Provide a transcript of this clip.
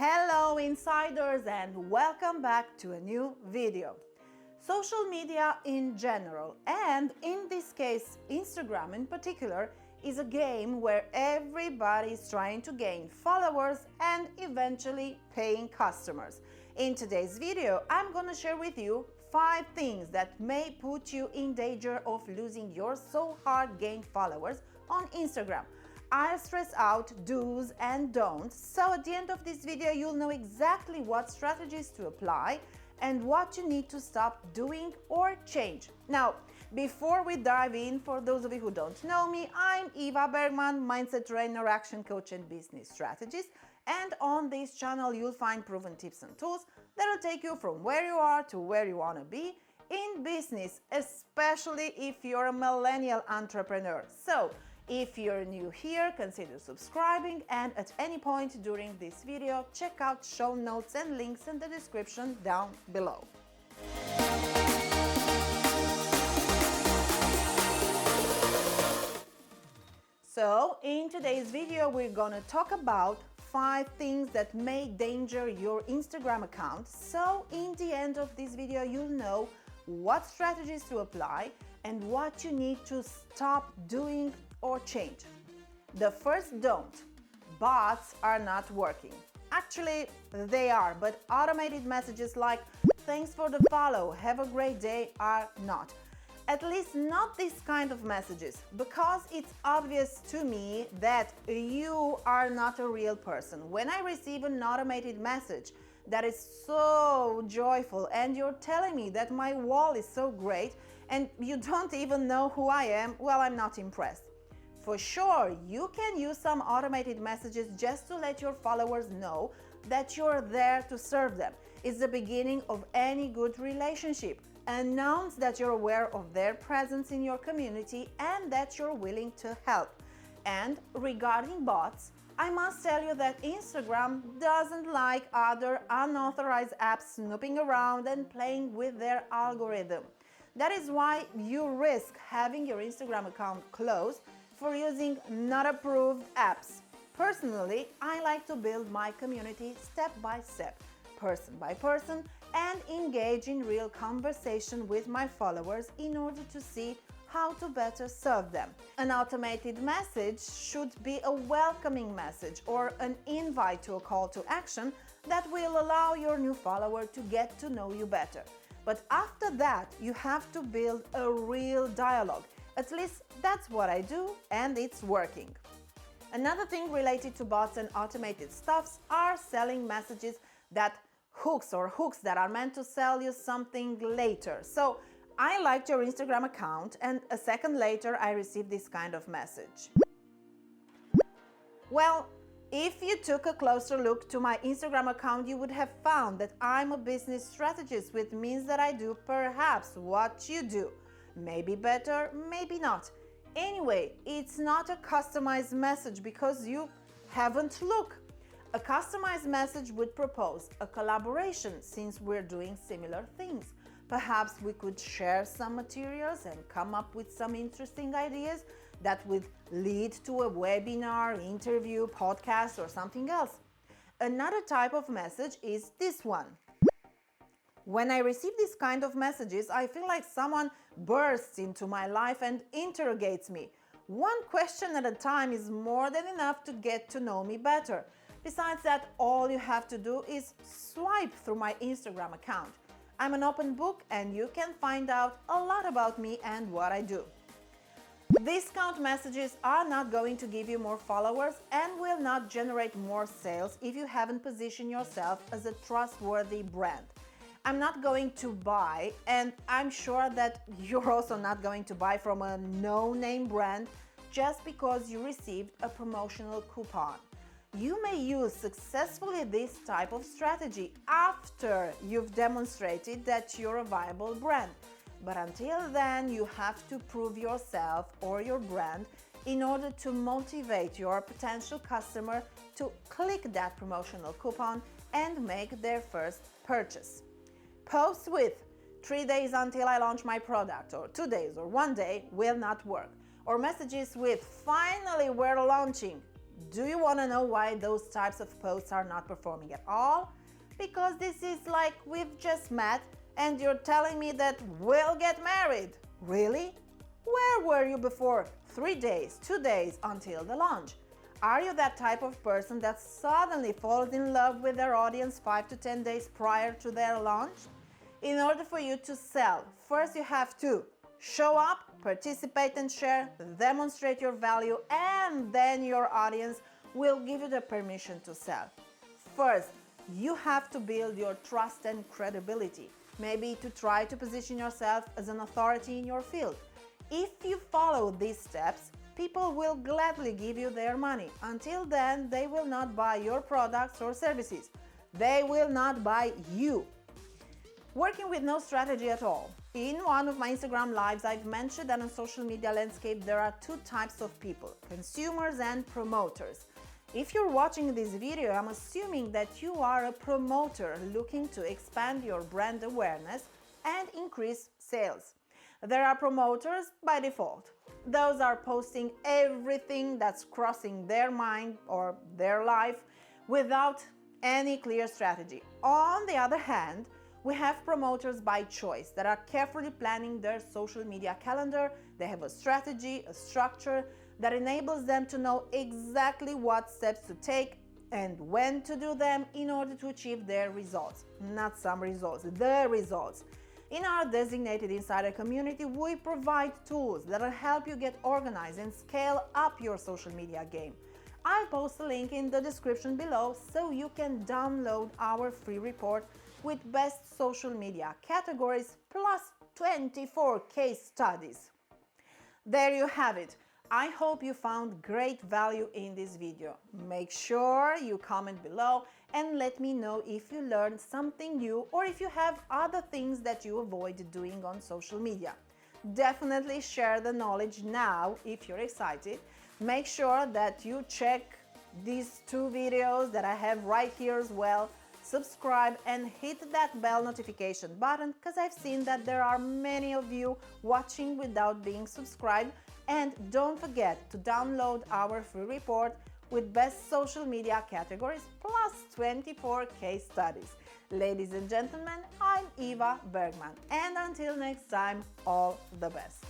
Hello insiders and welcome back to a new video. Social media in general, and in this case Instagram in particular, is a game where everybody is trying to gain followers and eventually paying customers. In today's video, I'm gonna share with you 5 things that may put you in danger of losing your so hard gained followers on Instagram. I'll stress out do's and don'ts, so at the end of this video you'll know exactly what strategies to apply and what you need to stop doing or change. Now, before we dive in, for those of you who don't know me, I'm Iva Berghmann, mindset trainer, action coach and business strategist, and on this channel you'll find proven tips and tools that'll take you from where you are to where you want to be in business, especially if you're a millennial entrepreneur. So, if you're new here, consider subscribing, and at any point during this video, check out show notes and links in the description down below. So, in today's video, we're gonna talk about 5 things that may danger your Instagram account. So, in the end of this video, you'll know what strategies to apply and what you need to stop doing or change. The first don't: bots are not working. Actually, they are, but automated messages like "thanks for the follow, have a great day" are not. At least not this kind of messages, because it's obvious to me that you are not a real person. When I receive an automated message that is so joyful and you're telling me that my wall is so great and you don't even know who I am, well, I'm not impressed. For sure, you can use some automated messages just to let your followers know that you're there to serve them. It's the beginning of any good relationship. Announce that you're aware of their presence in your community and that you're willing to help. And regarding bots, I must tell you that Instagram doesn't like other unauthorized apps snooping around and playing with their algorithm. That is why you risk having your Instagram account closed for using not approved apps. Personally, I like to build my community step by step, person by person, and engage in real conversation with my followers in order to see how to better serve them. An automated message should be a welcoming message or an invite to a call to action that will allow your new follower to get to know you better. But after that, you have to build a real dialogue. At least that's what I do, and it's working. Another thing related to bots and automated stuffs are selling messages that hooks that are meant to sell you something later. So I liked your Instagram account and a second later I received this kind of message. Well, if you took a closer look to my Instagram account, you would have found that I'm a business strategist, which means that I do perhaps what you do. Maybe better, maybe not. Anyway, it's not a customized message because you haven't looked. A customized message would propose a collaboration since we're doing similar things. Perhaps we could share some materials and come up with some interesting ideas that would lead to a webinar, interview, podcast, or something else. Another type of message is this one. When I receive this kind of messages, I feel like someone bursts into my life and interrogates me. One question at a time is more than enough to get to know me better. Besides that, all you have to do is swipe through my Instagram account. I'm an open book and you can find out a lot about me and what I do. Discount messages are not going to give you more followers and will not generate more sales if you haven't positioned yourself as a trustworthy brand. I'm not going to buy, and I'm sure that you're also not going to buy from a no-name brand just because you received a promotional coupon. You may use successfully this type of strategy after you've demonstrated that you're a viable brand. But until then, you have to prove yourself or your brand in order to motivate your potential customer to click that promotional coupon and make their first purchase. Posts with 3 days until I launch my product, or 2 days, or 1 day will not work. Or messages with "finally we're launching" Do you want to know why those types of posts are not performing at all? Because this is like we've just met and you're telling me that we'll get married. Really? Where were you before 3 days, 2 days until the launch? Are you that type of person that suddenly falls in love with their audience 5 to 10 days prior to their launch? In order for you to sell, first you have to show up, participate and share, demonstrate your value, and then your audience will give you the permission to sell. First, you have to build your trust and credibility, maybe to try to position yourself as an authority in your field. If you follow these steps, people will gladly give you their money. Until then, they will not buy your products or services. They will not buy you. Working with no strategy at all. In one of my Instagram lives, I've mentioned that on social media landscape there are two types of people, consumers and promoters. If you're watching this video, I'm assuming that you are a promoter looking to expand your brand awareness and increase sales. There are promoters by default. Those are posting everything that's crossing their mind or their life without any clear strategy. On the other hand, we have promoters by choice that are carefully planning their social media calendar. They have a strategy, a structure that enables them to know exactly what steps to take and when to do them in order to achieve their results. Not some results, the results. In our designated insider community, we provide tools that will help you get organized and scale up your social media game. I'll post a link in the description below so you can download our free report with best social media categories plus 24 case studies. There you have it. I hope you found great value in this video. Make sure you comment below and let me know if you learned something new or if you have other things that you avoid doing on social media. Definitely share the knowledge now if you're excited. Make sure that you check these two videos that I have right here as well. Subscribe and hit that bell notification button because I've seen that there are many of you watching without being subscribed. And don't forget to download our free report with best social media categories plus 24 case studies. Ladies and gentlemen, I'm Iva Berghmann, and until next time, all the best.